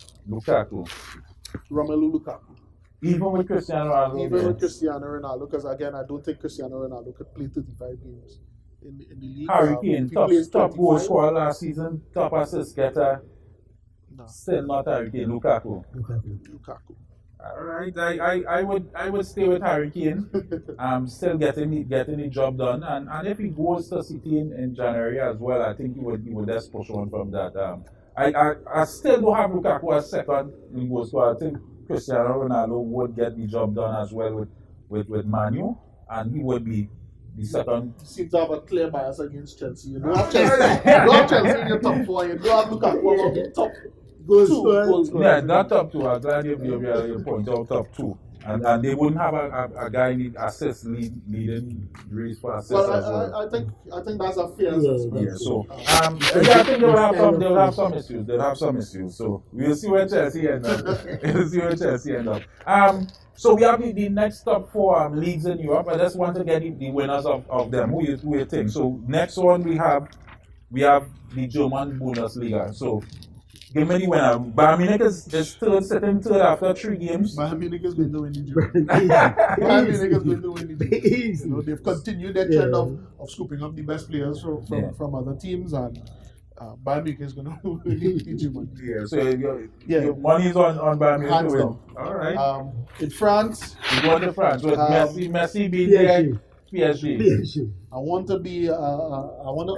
Romelu Lukaku. Even with Cristiano Ronaldo. Even with Cristiano Ronaldo, because again, I don't think Cristiano Ronaldo could play 35 games in the league. Harry Kane, if he plays top goal 25, scorer last season, top assist getter. No. Still not Harry Kane, Lukaku. Lukaku. All right, I would stay with Harry Kane. Still getting the job done, and if he goes to City in January as well, I think he would just push on from that. I still don't have Lukaku as second in goal scorer. I think Cristiano Ronaldo would get the job done as well with Manu, and he would be the second. You seem to have a clear bias against Chelsea. You don't have Chelsea in your top 4. You don't have Lukaku among the top Goal 2 scorer. goal scorers. Yeah, not top 2. I'm glad you point out top 2. And they wouldn't have a guy in the assist leading race for assists Well, as well. I think that's a fair assessment. Yeah, so I think they'll have some issues. They'll have some issues. So we'll see where Chelsea end up. So we have the next top 4 leagues in Europe. I just want to get the winners of them. Who you think? So next one we have the German Bundesliga. So give me the winner. Bayern Munich is sitting third after 3 games. Bayern Munich has been doing the job. Bayern Munich has been doing the job. You know, they've continued their trend of scooping up the best players from other teams, and Bayern Munich is going to win the German. Yeah, so your money's on Bayern Munich Hands to win. down. All right. In France, You go to France with Messi being there. PSG. I want to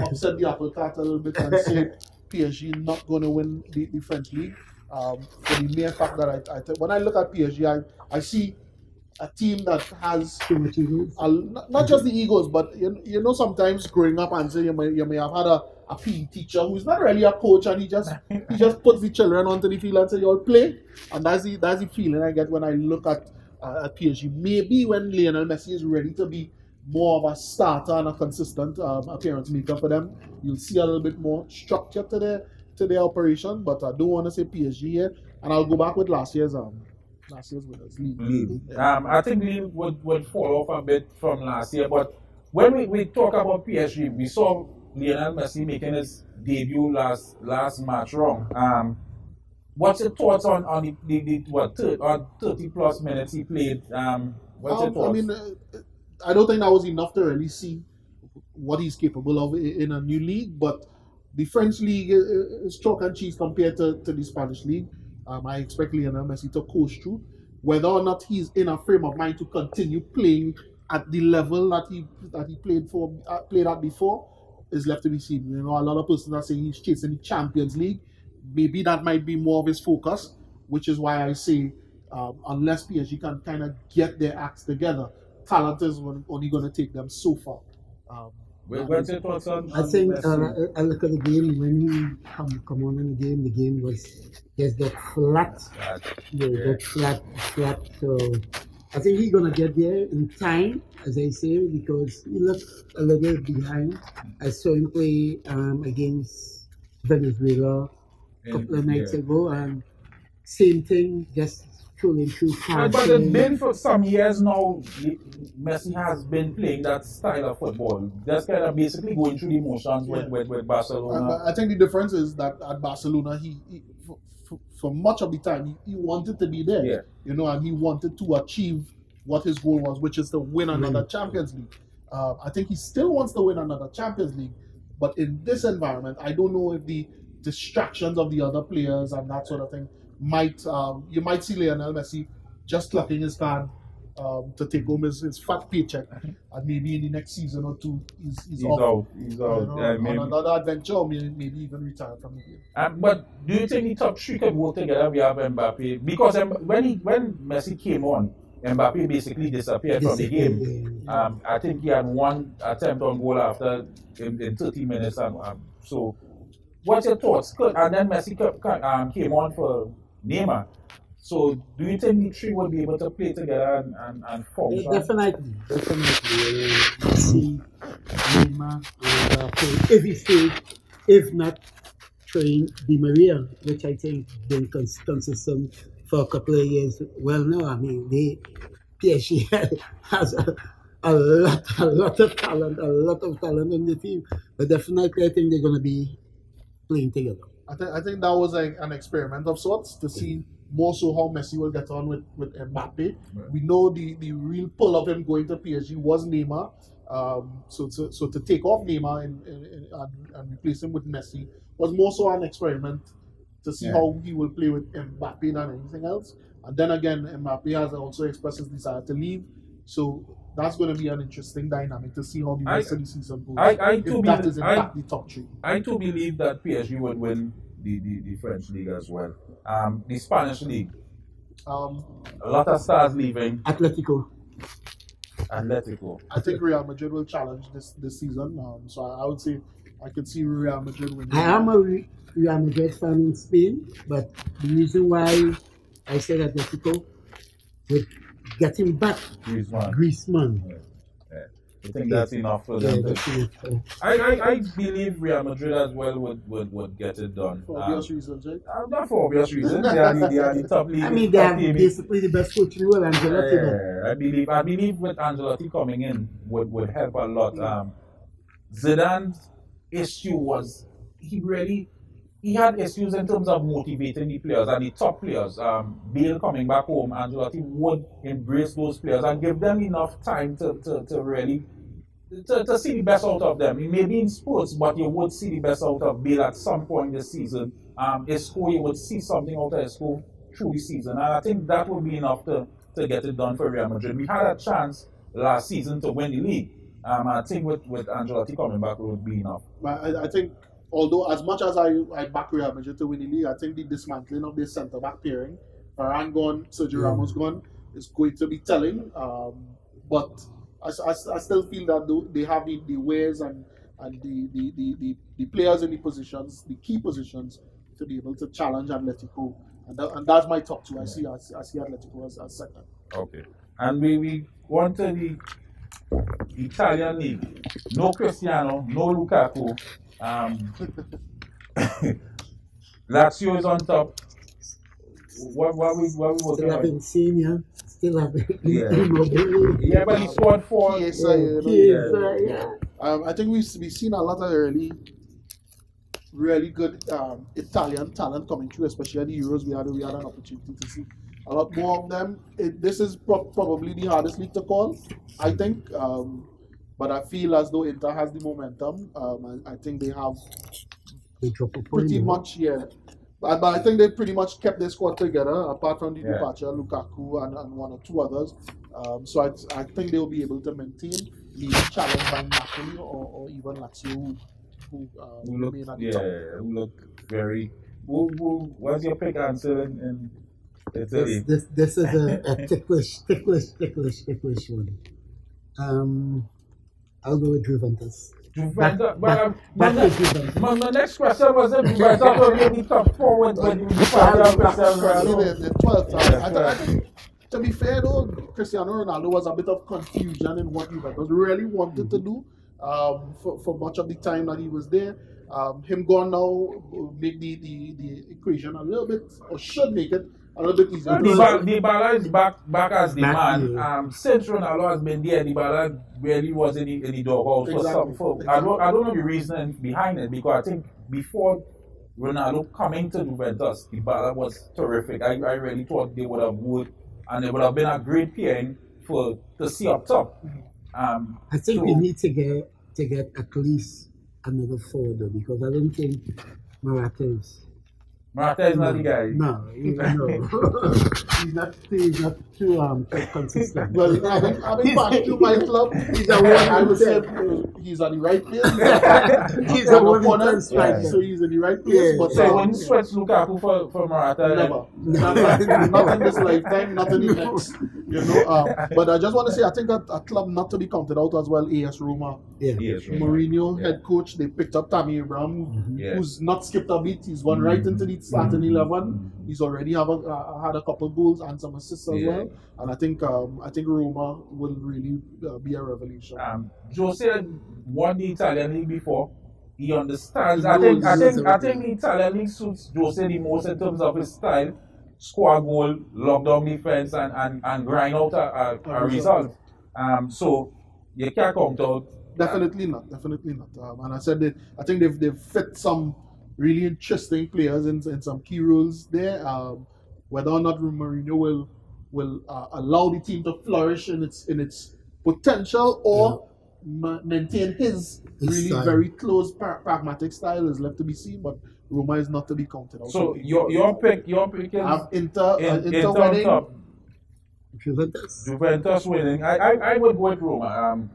upset the apple cart a little bit and say PSG not going to win the French league. For the mere fact that when I look at PSG, I see a team that has Too much egos. not just the egos, but you know sometimes growing up and say you may have had a PE teacher who's not really a coach, and he just puts the children onto the field and say, "Y'all play," and that's the feeling I get when I look at PSG. Maybe when Lionel Messi is ready to be more of a starter and a consistent appearance maker for them, you'll see a little bit more structure to their operation. But I don't want to say PSG here, and I'll go back with last year's winners, Lille. I think Lille would fall off a bit from last year, but when we talk about PSG, we saw Lionel Messi making his debut last match wrong. What's your thoughts on the 30 plus minutes he played? What's your thoughts? I mean, I don't think that was enough to really see what he's capable of in a new league, but the French league is chalk and cheese compared to the Spanish league. I expect Lionel Messi to coast through. Whether or not he's in a frame of mind to continue playing at the level that he played at before is left to be seen. You know, a lot of persons are saying he's chasing the Champions League. Maybe that might be more of his focus, which is why I say unless PSG can kind of get their acts together, talent is only going to take them so far. What's your thoughts on I think Messi? I look at the game when he come on in the game was just that flat, that flat. So I think he's gonna get there in time, as I say, because he looked a little behind. I saw him play against Venezuela a couple of nights ago, and same thing, just trolling through But it's been for some years now. Messi has been playing that style of football. Just kind of basically going through the motions with Barcelona. I think the difference is that at Barcelona, he for much of the time he wanted to be there. Yeah. You know, and he wanted to achieve what his goal was, which is to win another Champions League. I think he still wants to win another Champions League, but in this environment, I don't know if the distractions of the other players and that sort of thing you might see Lionel Messi just clucking his card to take home his fat paycheck, and maybe in the next season or two he's off. He's out. You know, on another adventure, or maybe even retire from the game. But do you think the top 3 could work together? We have Mbappe, because when Messi came on, Mbappe basically disappeared from the game. I think he had 1 attempt on goal after in 30 minutes. So, what's your thoughts? And then Messi came on for Neymar. So, do you think the 3 will be able to play together and function? Definitely. Messi, Neymar, if he stays, if not, train Di Maria, which I think been consistent for a couple of years. Well, no, I mean, PSG has a lot of talent in the team. But definitely, I think they're going to be playing together. I think that was an experiment of sorts to see more so how Messi will get on with Mbappe. Right. We know the real pull of him going to PSG was Neymar. So to take off Neymar and replace him with Messi was more so an experiment to see how he will play with Mbappe than anything else. And then again, Mbappe has also expressed his desire to leave. So that's going to be an interesting dynamic to see how the rest of the season goes. If that is in fact the top three. I too believe that PSG would win the French league as well. The Spanish league. A lot of stars leaving. Atletico. I think Real Madrid will challenge this season. So I would say I could see Real Madrid winning. I am a Real Madrid fan in Spain, but the reason why I said Atletico with getting back Griezmann. I think that's enough for them. I believe Real Madrid as well would get it done. For obvious reasons, right? Not for obvious reasons. They are the top league. I mean, they are basically the best coach in the world, Ancelotti. I believe with Ancelotti coming in would help a lot. Zidane's issue was he had issues in terms of motivating the players and the top players. Bale coming back home, Ancelotti would embrace those players and give them enough time to really to see the best out of them. Maybe in sports, but you would see the best out of Bale at some point this season. Isco, you would see something out of Isco through the season, and I think that would be enough to get it done for Real Madrid. We had a chance last season to win the league. I think with Ancelotti coming back, it would be enough. I think, although as much as I back Real Madrid to win the league, I think the dismantling of their centre back pairing, Varane gone, Sergio Ramos gone, is going to be telling. But I still feel that they have the ways and the players in the positions, the key positions, to be able to challenge Atletico, and that's my top two. I see Atletico as second. Okay, and we want to the Italian league. No Cristiano, no Lukaku. Lazio is on top. What we working Still haven't seen him. Still haven't. Yeah, but he scored 4. Yes, I think we've seen a lot of really good Italian talent coming through, especially at the Euros. We had an opportunity to see a lot more of them. This is probably the hardest league to call, I think. But I feel as though Inter has the momentum. I think they have pretty much, But I think they pretty much kept their squad together, apart from the departure, Lukaku and one or two others. So I think they'll be able to maintain the challenge by Napoli or even Lazio, who remain at the top. Who look very... What's your pick answer in Italy? This is a ticklish one. I'll go with Juventus. But my next question was if you guys are going to be top 4 when you the 12th. I think, to be fair though, Cristiano Ronaldo was a bit of confusion in what Juventus really wanted to do for much of the time that he was there. Him gone now make the equation a little bit, or should make it a little bit easier. Dybala is back as the man. Since Ronaldo has been there, Dybala really was in the doghouse for some. I don't know the reason behind it, because I think before Ronaldo coming to Juventus, Dybala was terrific. I really thought they would have worked, and it would have been a great pairing to see up top. I think we need to get at least another forward though, because I don't think Morata is not the guy. No. He's not too consistent. Well, having passed through my club, I would say he's on the right place. He's a one striker, so he's in the right place. But so when you switch Lukaku for Morata, never, not in this lifetime, not in the next. But I just want to say, I think a club not to be counted out as well. AS Roma. Mourinho, head coach. They picked up Tammy Abraham, who's not skipped a beat. He's gone right into the starting 11. He's already had a couple goals and some assists as well. And I think Roma will really be a revelation. Jose won the Italian league before. He understands. I think the Italian league suits Jose the most in terms of his style. Score goal, lock down defense, and grind out a result. So you can't count out. Definitely not. And I said that I think they've fit some really interesting players in some key roles there. Whether or not Mourinho will allow the team to flourish in its potential, or maintain his really style. very close pragmatic style is left to be seen. But Roma is not to be counted out. So your pick is I have Inter Inter winning. top. Juventus. Winning. I would go with Roma.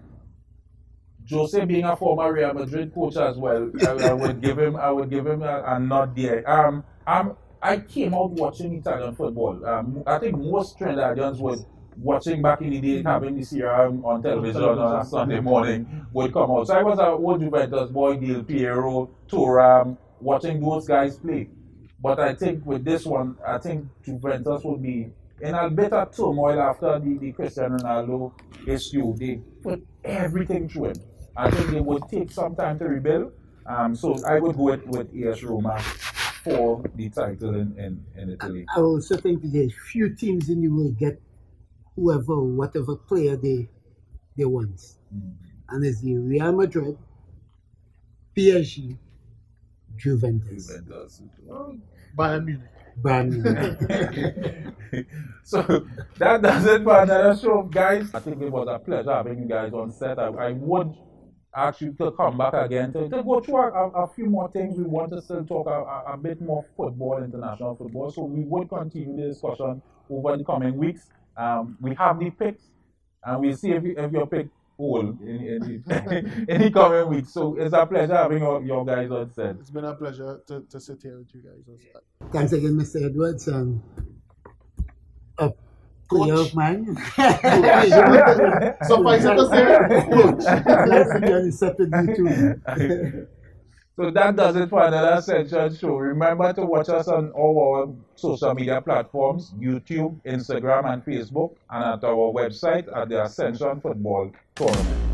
Jose being a former Real Madrid coach as well, I would give him a nod there. I came out watching Italian football. I think most Trinidadians was watching back in the day, having the Serie A on television on a Sunday morning would come out. So I was a old Juventus boy, Del Piero, Thuram, watching those guys play. But I think with this one, I think Juventus would be in a bit of turmoil after the Cristiano Ronaldo issue. They put everything through him. I think they would take some time to rebuild. So I would go with AS Roma for the title in Italy. I also think there's few teams in the world get whatever player they want. And it's the Real Madrid, PSG, Juventus. Bayern Munich. So that does it for another show, guys. I think it was a pleasure having you guys on set. I would ask you to come back again to go through a few more things. We want to still talk a bit more football, international football. So we would continue the discussion over the coming weeks. We have the picks, and we'll see if your pick hold in the coming weeks. So it's a pleasure having your guys on set. It's been a pleasure to sit here with you guys on set. Thanks again, Mr. Edwards, and a player of mine. Suffice it to say, coach. Nice to be on the set with you too. So that does it for another Ascension show. Remember to watch us on all our social media platforms, YouTube, Instagram, and Facebook, and at our website at the Ascension Football Tournament.